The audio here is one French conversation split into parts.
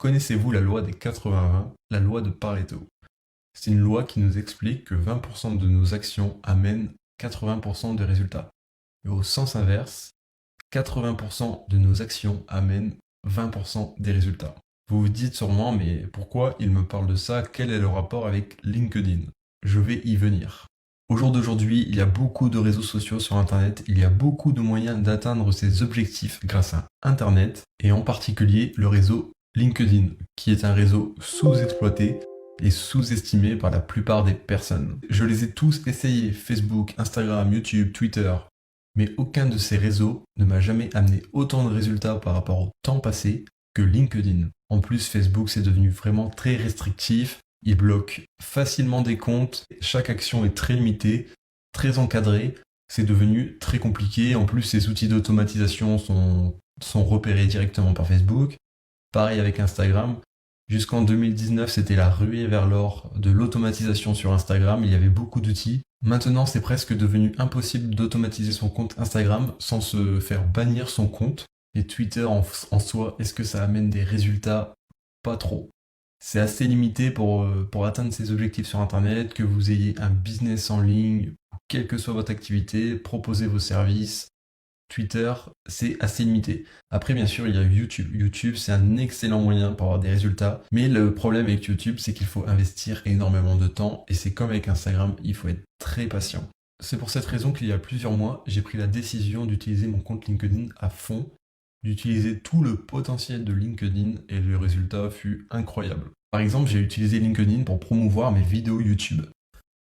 Connaissez-vous la loi des 80-20, la loi de Pareto? C'est une loi qui nous explique que 20% de nos actions amènent 80% des résultats. Et au sens inverse, 80% de nos actions amènent 20% des résultats. Vous vous dites sûrement, mais pourquoi il me parle de ça? Quel est le rapport avec LinkedIn? Je vais y venir. Au jour d'aujourd'hui, il y a beaucoup de réseaux sociaux sur Internet, il y a beaucoup de moyens d'atteindre ses objectifs grâce à Internet, et en particulier le réseau LinkedIn, qui est un réseau sous-exploité et sous-estimé par la plupart des personnes. Je les ai tous essayés, Facebook, Instagram, YouTube, Twitter, mais aucun de ces réseaux ne m'a jamais amené autant de résultats par rapport au temps passé que LinkedIn. En plus, Facebook, c'est devenu vraiment très restrictif. Il bloque facilement des comptes. Chaque action est très limitée, très encadrée. C'est devenu très compliqué. En plus, ces outils d'automatisation sont repérés directement par Facebook. Pareil avec Instagram. Jusqu'en 2019, c'était la ruée vers l'or de l'automatisation sur Instagram. Il y avait beaucoup d'outils. Maintenant, c'est presque devenu impossible d'automatiser son compte Instagram sans se faire bannir son compte. Et Twitter en soi, est-ce que ça amène des résultats? Pas trop. C'est assez limité pour atteindre ses objectifs sur Internet, que vous ayez un business en ligne, quelle que soit votre activité, proposez vos services. Twitter, c'est assez limité. Après, bien sûr, il y a YouTube. YouTube, c'est un excellent moyen pour avoir des résultats. Mais le problème avec YouTube, c'est qu'il faut investir énormément de temps. Et c'est comme avec Instagram, il faut être très patient. C'est pour cette raison qu'il y a plusieurs mois, j'ai pris la décision d'utiliser mon compte LinkedIn à fond, d'utiliser tout le potentiel de LinkedIn et le résultat fut incroyable. Par exemple, j'ai utilisé LinkedIn pour promouvoir mes vidéos YouTube.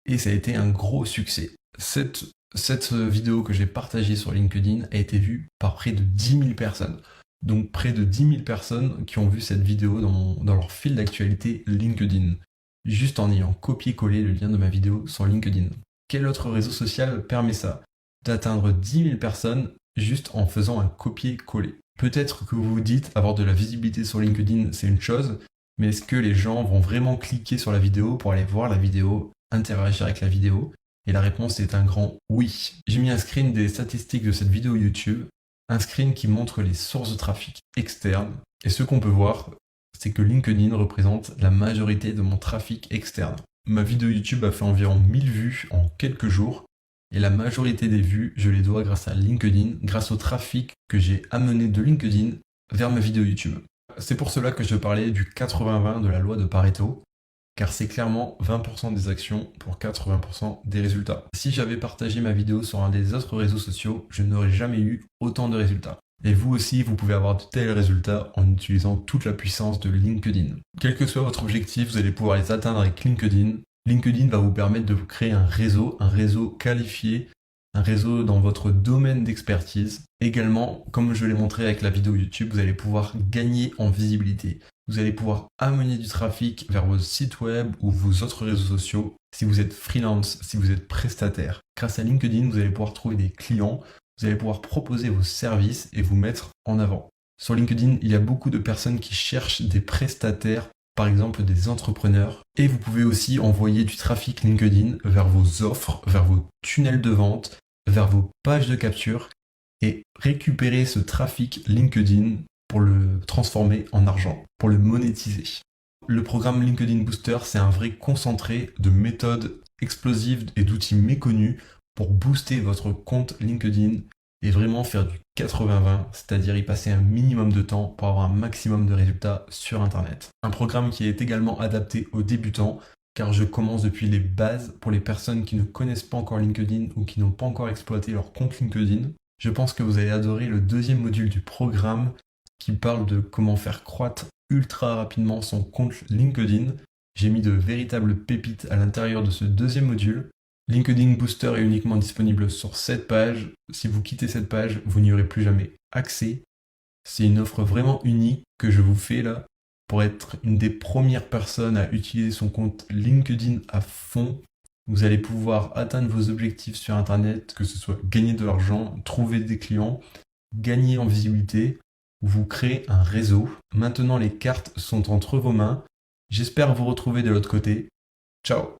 Et ça a été un gros succès. Cette vidéo que j'ai partagée sur LinkedIn a été vue par près de 10 000 personnes. Donc près de 10 000 personnes qui ont vu cette vidéo dans leur fil d'actualité LinkedIn, juste en ayant copié-collé le lien de ma vidéo sur LinkedIn. Quel autre réseau social permet ça? D'atteindre 10 000 personnes juste en faisant un copier-coller. Peut-être que vous vous dites, avoir de la visibilité sur LinkedIn, c'est une chose, mais est-ce que les gens vont vraiment cliquer sur la vidéo pour aller voir la vidéo, interagir avec la vidéo? Et la réponse est un grand oui. J'ai mis un screen des statistiques de cette vidéo YouTube, un screen qui montre les sources de trafic externes. Et ce qu'on peut voir, c'est que LinkedIn représente la majorité de mon trafic externe. Ma vidéo YouTube a fait environ 1000 vues en quelques jours. Et la majorité des vues, je les dois grâce à LinkedIn, grâce au trafic que j'ai amené de LinkedIn vers ma vidéo YouTube. C'est pour cela que je parlais du 80-20 de la loi de Pareto, car c'est clairement 20% des actions pour 80% des résultats. Si j'avais partagé ma vidéo sur un des autres réseaux sociaux, je n'aurais jamais eu autant de résultats. Et vous aussi, vous pouvez avoir de tels résultats en utilisant toute la puissance de LinkedIn. Quel que soit votre objectif, vous allez pouvoir les atteindre avec LinkedIn. LinkedIn va vous permettre de vous créer un réseau qualifié, un réseau dans votre domaine d'expertise. Également, comme je l'ai montré avec la vidéo YouTube, vous allez pouvoir gagner en visibilité. Vous allez pouvoir amener du trafic vers vos sites web ou vos autres réseaux sociaux si vous êtes freelance, si vous êtes prestataire. Grâce à LinkedIn, vous allez pouvoir trouver des clients, vous allez pouvoir proposer vos services et vous mettre en avant. Sur LinkedIn, il y a beaucoup de personnes qui cherchent des prestataires, par exemple des entrepreneurs. Et vous pouvez aussi envoyer du trafic LinkedIn vers vos offres, vers vos tunnels de vente, vers vos pages de capture et récupérer ce trafic LinkedIn pour le transformer en argent, pour le monétiser. Le programme LinkedIn Booster, c'est un vrai concentré de méthodes explosives et d'outils méconnus pour booster votre compte LinkedIn et vraiment faire du 80-20, c'est-à-dire y passer un minimum de temps pour avoir un maximum de résultats sur Internet. Un programme qui est également adapté aux débutants, car je commence depuis les bases pour les personnes qui ne connaissent pas encore LinkedIn ou qui n'ont pas encore exploité leur compte LinkedIn. Je pense que vous allez adorer le deuxième module du programme qui parle de comment faire croître ultra rapidement son compte LinkedIn. J'ai mis de véritables pépites à l'intérieur de ce deuxième module. LinkedIn Booster est uniquement disponible sur cette page. Si vous quittez cette page, vous n'y aurez plus jamais accès. C'est une offre vraiment unique que je vous fais là pour être une des premières personnes à utiliser son compte LinkedIn à fond. Vous allez pouvoir atteindre vos objectifs sur Internet, que ce soit gagner de l'argent, trouver des clients, gagner en visibilité, ou vous créer un réseau. Maintenant, les cartes sont entre vos mains. J'espère vous retrouver de l'autre côté. Ciao!